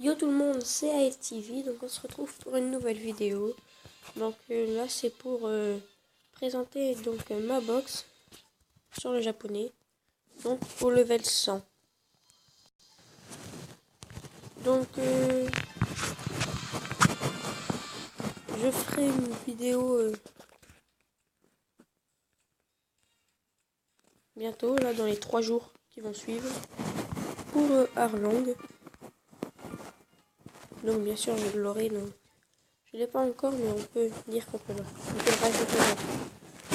Yo tout le monde, c'est AFTV, donc on se retrouve pour une nouvelle vidéo. Donc là c'est pour présenter donc ma box sur le japonais, donc au level 100. Donc je ferai une vidéo bientôt, là dans les 3 jours qui vont suivre, pour Arlong. Donc bien sûr je l'aurai, donc je l'ai pas encore, mais on peut dire qu'on peut le rajouter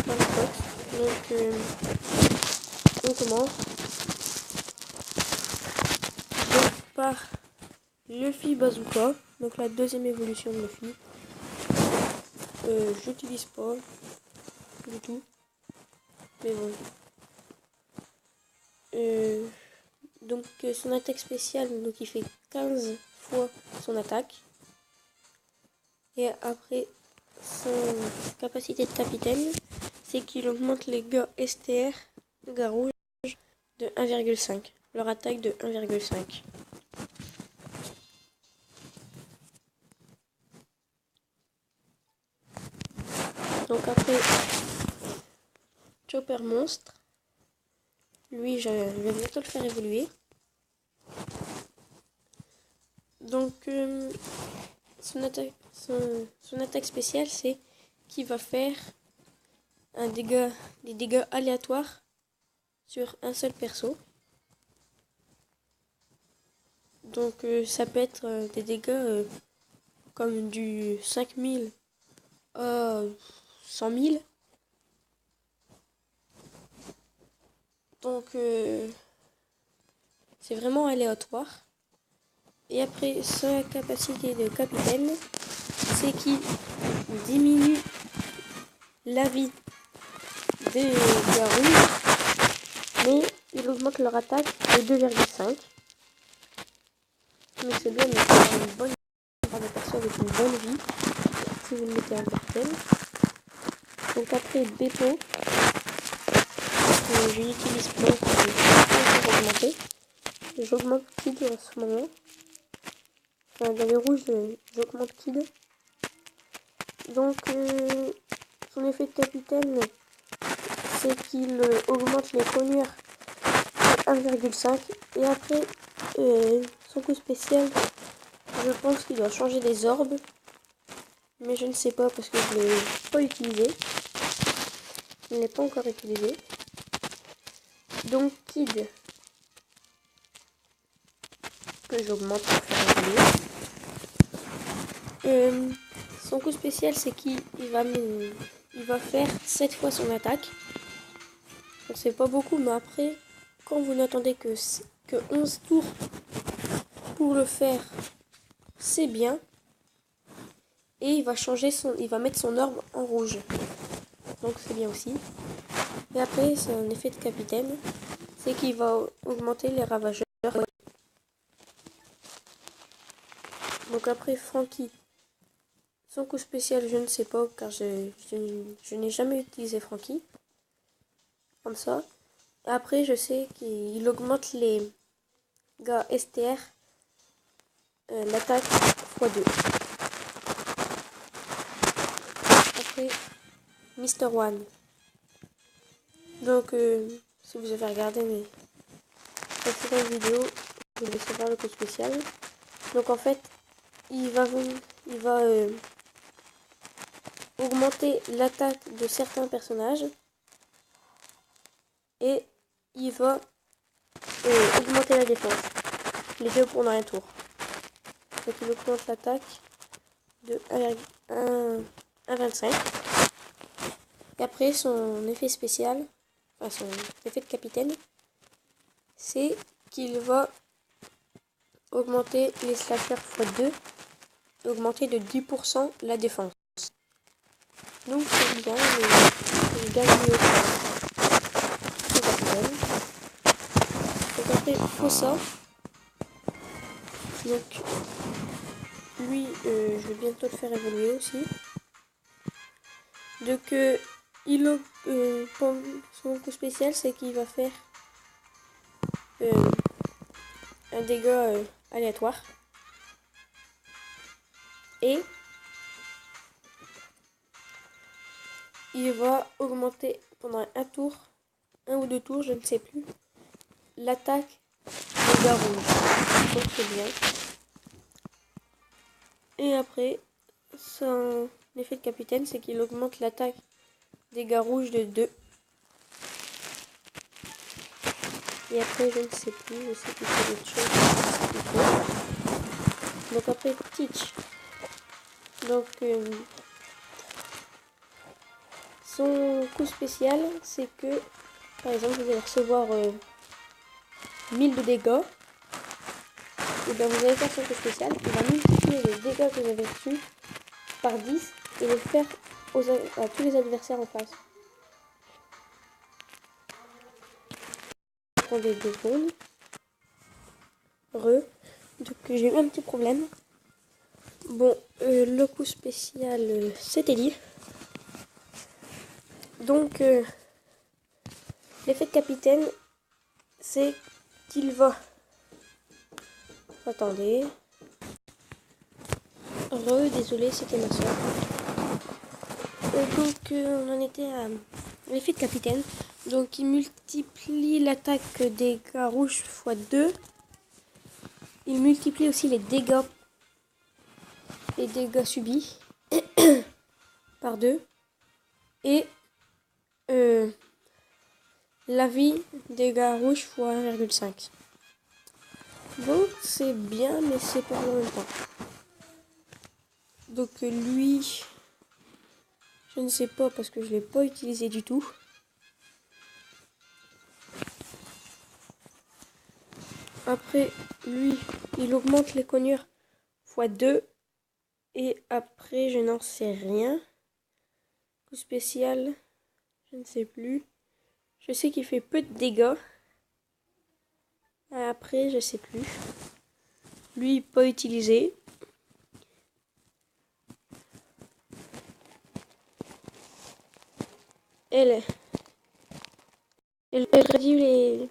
dans la box. Donc on commence donc par Luffy Bazooka, donc la deuxième évolution de Luffy. J'utilise pas du tout, mais bon. Donc son attaque spéciale, donc il fait 15 fois son attaque. Et après, son capacité de capitaine, c'est qu'il augmente les gars STR, gars rouges, de 1,5. Leur attaque de 1,5. Donc après, Chopper Monstre. Lui, je vais bientôt le faire évoluer. Donc, son attaque spéciale, c'est qu'il va faire des dégâts aléatoires sur un seul perso. Donc, ça peut être des dégâts comme du 5000 à 100 000. Donc, c'est vraiment aléatoire. Et après, sa capacité de capitaine, c'est qu'il diminue la vie des gars rouges, mais il augmente leur attaque de 2,5. Mais c'est bien de faire une bonne perso avec une bonne vie, si vous le mettez en capitaine. Donc après, Beppo, je l'utilise pas pour augmenter. J'augmente Kid en ce moment. Enfin, dans les rouges, j'augmente Kid. Donc, son effet de capitaine, c'est qu'il augmente les cognures à 1,5. Et après, son coup spécial, je pense qu'il doit changer les orbes. Mais je ne sais pas parce que je ne l'ai pas utilisé. Je ne l'ai pas encore utilisé. Donc, Kid, que j'augmente pour faire évoluer. Son coup spécial, c'est qu'il va faire 7 fois son attaque. Donc c'est pas beaucoup, mais après, quand vous n'attendez que 11 tours pour le faire, c'est bien. Et il va mettre son orbe en rouge. Donc c'est bien aussi. Et après, son effet de capitaine, c'est qu'il va augmenter les ravageurs. Donc après, Franky. Son coup spécial, je ne sais pas, car je n'ai jamais utilisé Franky. Comme ça. Après, je sais qu'il augmente les gars STR, l'attaque x2. Après, Mr. One. Donc, si vous avez regardé mes précédentes vidéos, vous laissez voir le coup spécial. Donc, en fait, il va augmenter l'attaque de certains personnages et il va augmenter la défense. Les deux pendant un tour. Donc il augmente l'attaque de 1,25. Et après son effet spécial, enfin son effet de capitaine, c'est qu'il va augmenter les slashers x2 et augmenter de 10% la défense. Donc c'est bien, il gagne mieux. Donc après Fossa. Donc lui, je vais bientôt le faire évoluer aussi. Donc son coup spécial, c'est qu'il va faire un dégât aléatoire. Et il va augmenter pendant un tour, un ou deux tours, je ne sais plus, l'attaque des gars rouges. Donc c'est bien. Et après, son effet de capitaine, c'est qu'il augmente l'attaque des gars rouges de 2. Et après, je ne sais plus, je sais qu'il fait d'autres choses. Donc après, Teach. Donc, son coup spécial, c'est que, par exemple, vous allez recevoir 1000 de dégâts. Et bien vous allez faire son coup spécial, il va multiplier les dégâts que vous avez reçus par 10 et les faire à tous les adversaires en face. Attendez 2 secondes. Donc j'ai eu un petit problème. Bon, le coup spécial, c'était dit. Donc, l'effet de capitaine, c'est qu'il va... Attendez. Désolé, c'était ma soeur. Donc, on en était à l'effet de capitaine. Donc, il multiplie l'attaque des gars rouges x 2. Il multiplie aussi les dégâts subis par 2. Et la vie des gars rouges x 1,5. Donc c'est bien, mais c'est pas en même temps. Donc lui, je ne sais pas parce que je ne l'ai pas utilisé du tout. Après, lui, il augmente les cognures x 2. Et après, je n'en sais rien. Coup spécial, je ne sais plus. Je sais qu'il fait peu de dégâts. Après, je sais plus. Lui, pas utilisé. Elle réduit les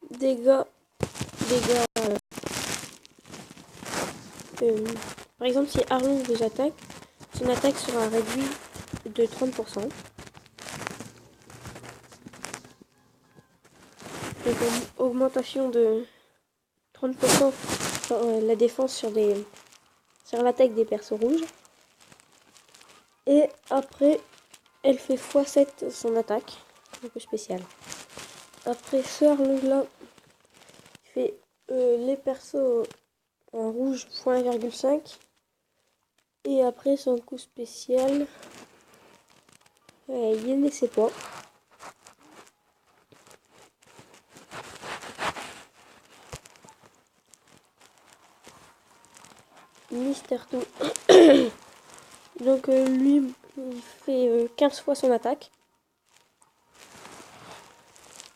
dégâts. Par exemple, si Arlong vous attaque, son attaque sera réduite de 30%. Donc, augmentation de 30% sur la défense sur l'attaque des persos rouges. Et après, elle fait x7 son attaque. Un peu spécial. Après, ce Arlong-là fait les persos en rouge x 1,5. Et après, son coup spécial, il ne sait pas. Mister Two. Donc lui, il fait 15 fois son attaque.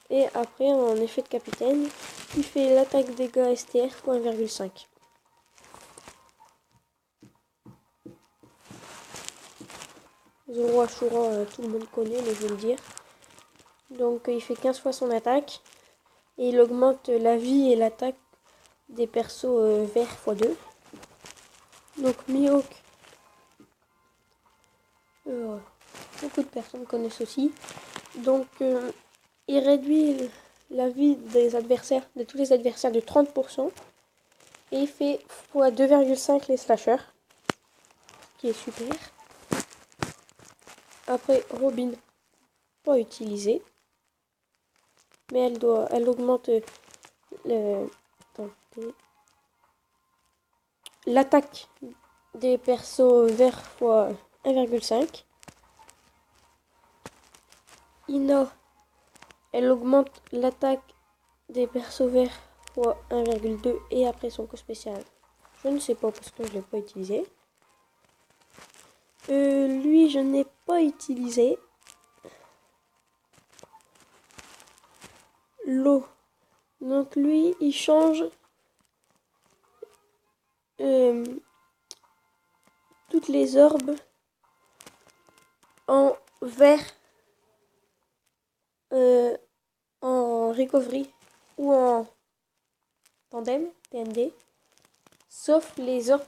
Et après, en effet de capitaine, il fait l'attaque dégâts STR x 1,5. Zoro Ashura, tout le monde connaît, mais je vais le dire. Donc il fait 15 fois son attaque. Et il augmente la vie et l'attaque des persos verts x 2. Donc Mihawk, beaucoup de personnes connaissent aussi. Donc il réduit la vie des adversaires, de tous les adversaires de 30%. Et il fait x 2,5 les slashers. Ce qui est super. Après Robin, pas utilisé. Mais elle augmente l'attaque des persos verts x 1,5. Ina, elle augmente l'attaque des persos verts x 1,2 et après son coup spécial. Je ne sais pas parce que je ne l'ai pas utilisé. Lui, je n'ai pas utilisé. L'eau. Donc lui, il change toutes les orbes en vert, en recovery ou en tandem, TND, sauf les orbes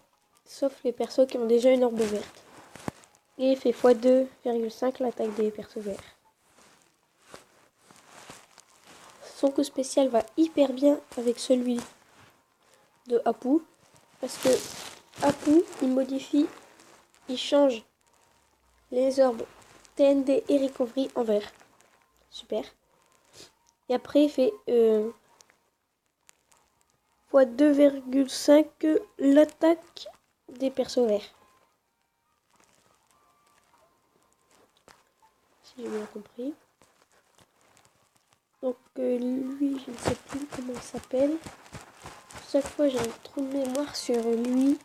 sauf les persos qui ont déjà une orbe verte. Et il fait x2,5 l'attaque des persos verts. Son coup spécial va hyper bien avec celui de Apu. Parce que Apu, il change les orbes TND et Recovery en vert. Super. Et après, il fait x2,5 l'attaque des persos verts. Si j'ai bien compris. Donc lui, je ne sais plus comment il s'appelle. Chaque fois, j'ai un trou de mémoire sur lui.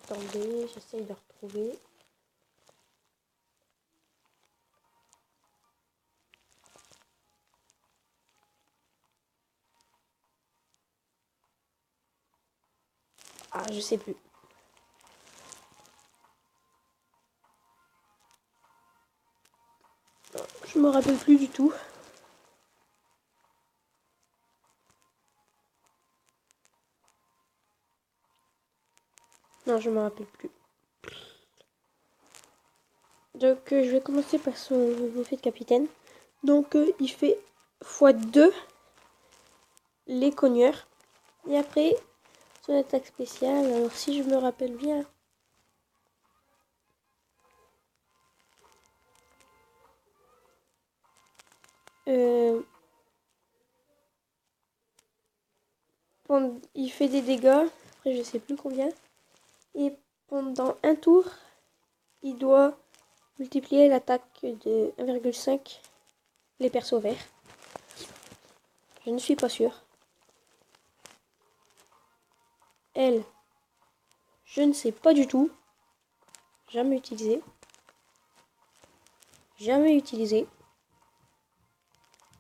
Attendez, j'essaye de retrouver. Ah, je sais plus. Je me rappelle plus du tout. Non, je me rappelle plus. Donc, je vais commencer par son effet de capitaine. Donc, il fait x2 les cogneurs. Et après, son attaque spéciale. Alors, si je me rappelle bien. Il fait des dégâts. Après, je sais plus combien. Et pendant un tour, il doit multiplier l'attaque de 1,5 les persos verts. Je ne suis pas sûre. Elle, je ne sais pas du tout. Jamais utilisé. Jamais utilisé.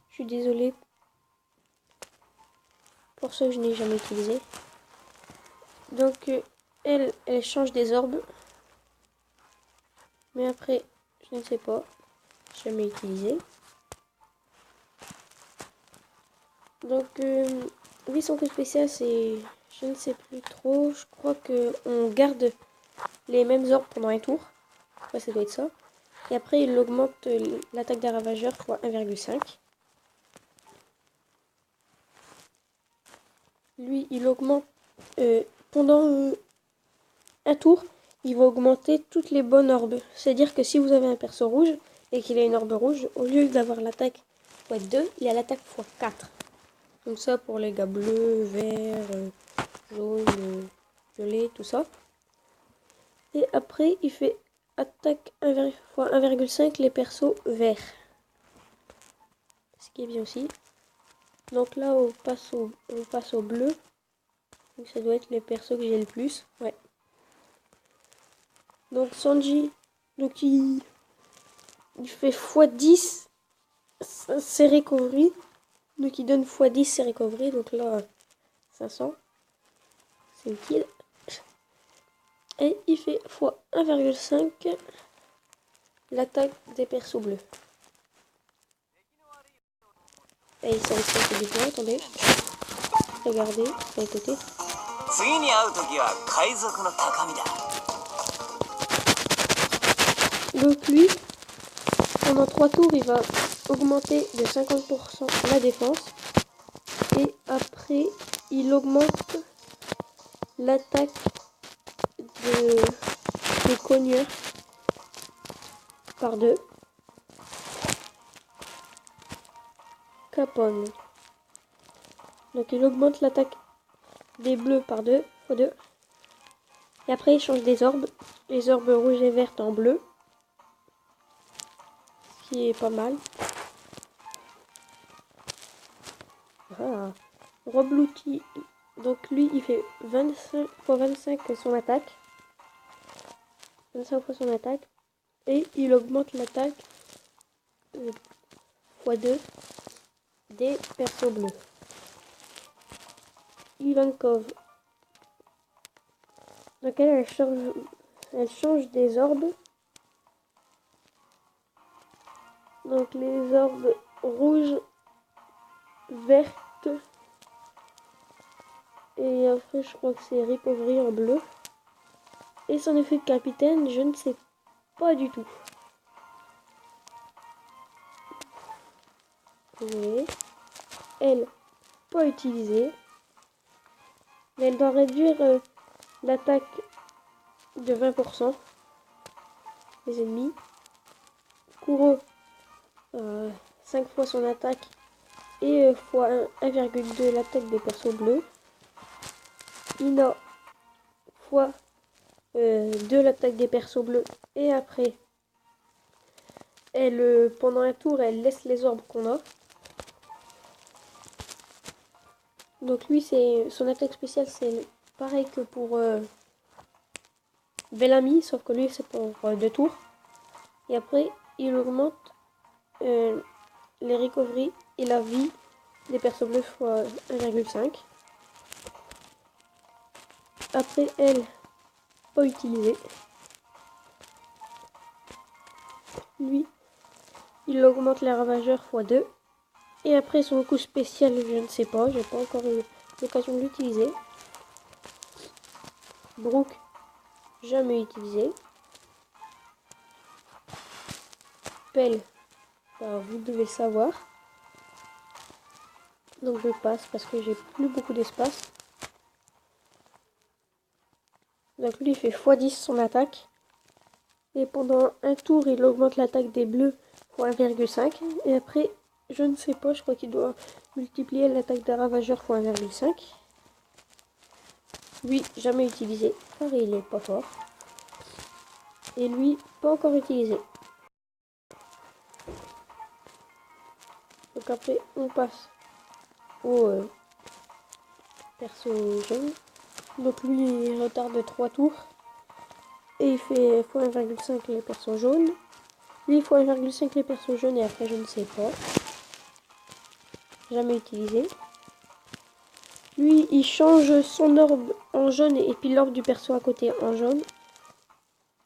Je suis désolée pour ceux que je n'ai jamais utilisé. Donc, elle change des orbes. Mais après, je ne sais pas. Jamais utilisé. Donc, oui, son coup spécial, c'est... Je ne sais plus trop. Je crois qu'on garde les mêmes orbes pendant un tour. Ouais, ça doit être ça. Et après, il augmente l'attaque d'un ravageur x 1,5. Lui, il augmente pendant un tour. Il va augmenter toutes les bonnes orbes. C'est-à-dire que si vous avez un perso rouge et qu'il a une orbe rouge, au lieu d'avoir l'attaque x2, il a l'attaque x4. Comme ça pour les gars bleus, verts, jaunes, violets, tout ça. Et après, il fait attaque x 1,5 les persos verts. Ce qui est bien aussi. Donc là, on passe au bleu. Donc ça doit être les persos que j'ai le plus. Ouais. Donc Sanji, donc il fait x10 ses recovery. Donc il donne x10 ses recovery. Donc là, 500. C'est utile. Et il fait x 1,5 l'attaque des persos bleus. Et ça risque du point, attendez. Regardez, à côté. Donc lui, pendant 3 tours, il va augmenter de 50% la défense. Et après, il augmente l'attaque des cogneurs par 2. Capone. Donc il augmente l'attaque des bleus par 2, x 2. Et après il change des orbes. Les orbes rouges et vertes en bleu. Ce qui est pas mal. Voilà. Roblouti. Donc lui il fait 25 x 25 son attaque. 25 fois son attaque. Et il augmente l'attaque x2 des persos bleus. Ivankov. Donc elle change des orbes. Donc les orbes rouges verte. Et après, je crois que c'est recovery en bleu. Et son effet de capitaine, je ne sais pas du tout. Désolé. Elle, pas utilisée. Mais elle doit réduire l'attaque de 20% des ennemis. Kuro, 5 fois son attaque et fois 1,2 l'attaque des persos bleus. Ina, fois 2 l'attaque des persos bleus. Et après, elle, pendant un tour, elle laisse les orbes qu'on a. Donc lui, son attaque spéciale, c'est pareil que pour Bellamy, sauf que lui, c'est pour 2 tours. Et après, il augmente les recoveries et la vie des persos bleus fois 1,5. Après, elle, pas utilisée. Lui, il augmente les ravageurs fois 2. Et après, son coup spécial, je ne sais pas, j'ai pas encore eu l'occasion de l'utiliser. Brooke, jamais utilisé. Pelle, vous devez savoir. Donc je passe parce que j'ai plus beaucoup d'espace. Donc lui il fait x10 son attaque. Et pendant un tour il augmente l'attaque des bleus x 1,5. Et après je ne sais pas, je crois qu'il doit multiplier l'attaque des ravageurs x 1,5. Lui jamais utilisé car il est pas fort. Et lui pas encore utilisé. Donc après on passe au perso jaune. Donc lui il retarde de 3 tours. Et il fait x 1,5 les persos jaunes. Lui il fait 1,5 les persos jaunes et après je ne sais pas. Jamais utilisé. Lui il change son orbe en jaune et puis l'orbe du perso à côté en jaune.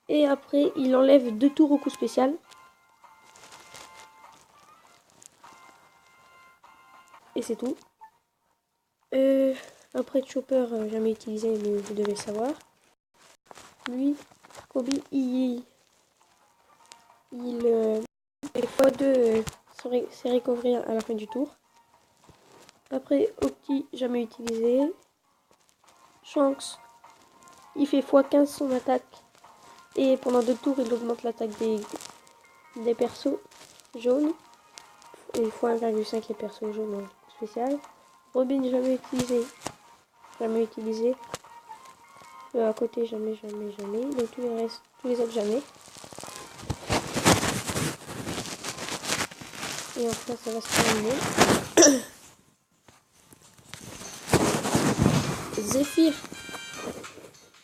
Et après il enlève 2 tours au coup spécial. Et c'est tout. Après Chopper, jamais utilisé mais vous devez savoir. Lui, Kobe, il fait x2 ses recovery à la fin du tour. Après Octi, jamais utilisé. Shanks, il fait x15 son attaque. Et pendant 2 tours, il augmente l'attaque des persos jaunes. Et x 1,5 les persos jaunes en spécial. Robin, jamais utilisé. Jamais utilisé. À côté, jamais. Donc tous les autres, jamais. Et enfin, ça va se terminer. Zephyr.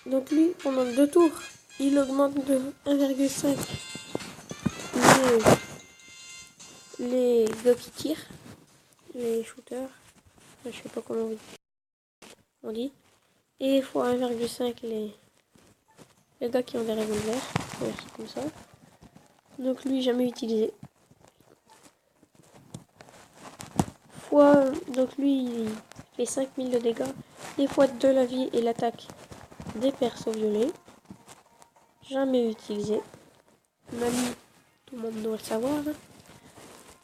Donc lui, pendant 2 tours, il augmente de 1,5 les gars qui tirent, les shooters. Je sais pas comment on dit. Et x 1,5 les gars qui ont des revolvers. Comme ça. Donc lui, jamais utilisé. Donc lui, il fait 5000 de dégâts. Et fois 2 la vie et l'attaque des persos violets. Jamais utilisé. Mamie, tout le monde doit le savoir.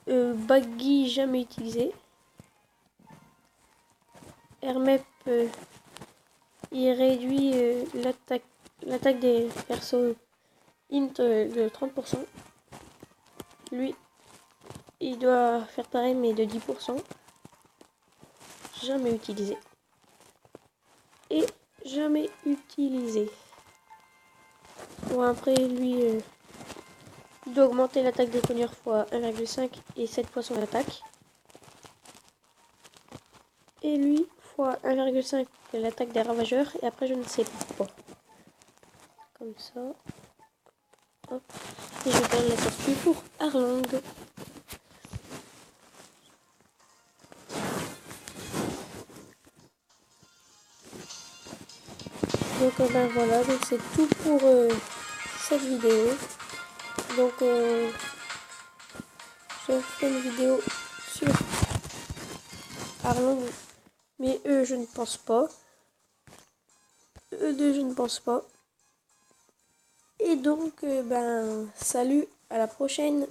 Baggy, jamais utilisé. Hermep, il réduit l'attaque des persos int de 30%. Lui, il doit faire pareil mais de 10%. Jamais utilisé. Et jamais utilisé. Bon après lui, il doit augmenter l'attaque des cogneurs fois 1,5 et 7 fois son attaque. Et lui fois 1,5 l'attaque des ravageurs et après je ne sais pas. Comme ça. Hop. Et je prends la tortue pour Arlang. Donc ben voilà, donc c'est tout pour cette vidéo. Donc je ferai une vidéo sur parlant. Mais eux, je ne pense pas. Eux deux, je ne pense pas. Et donc, salut, à la prochaine.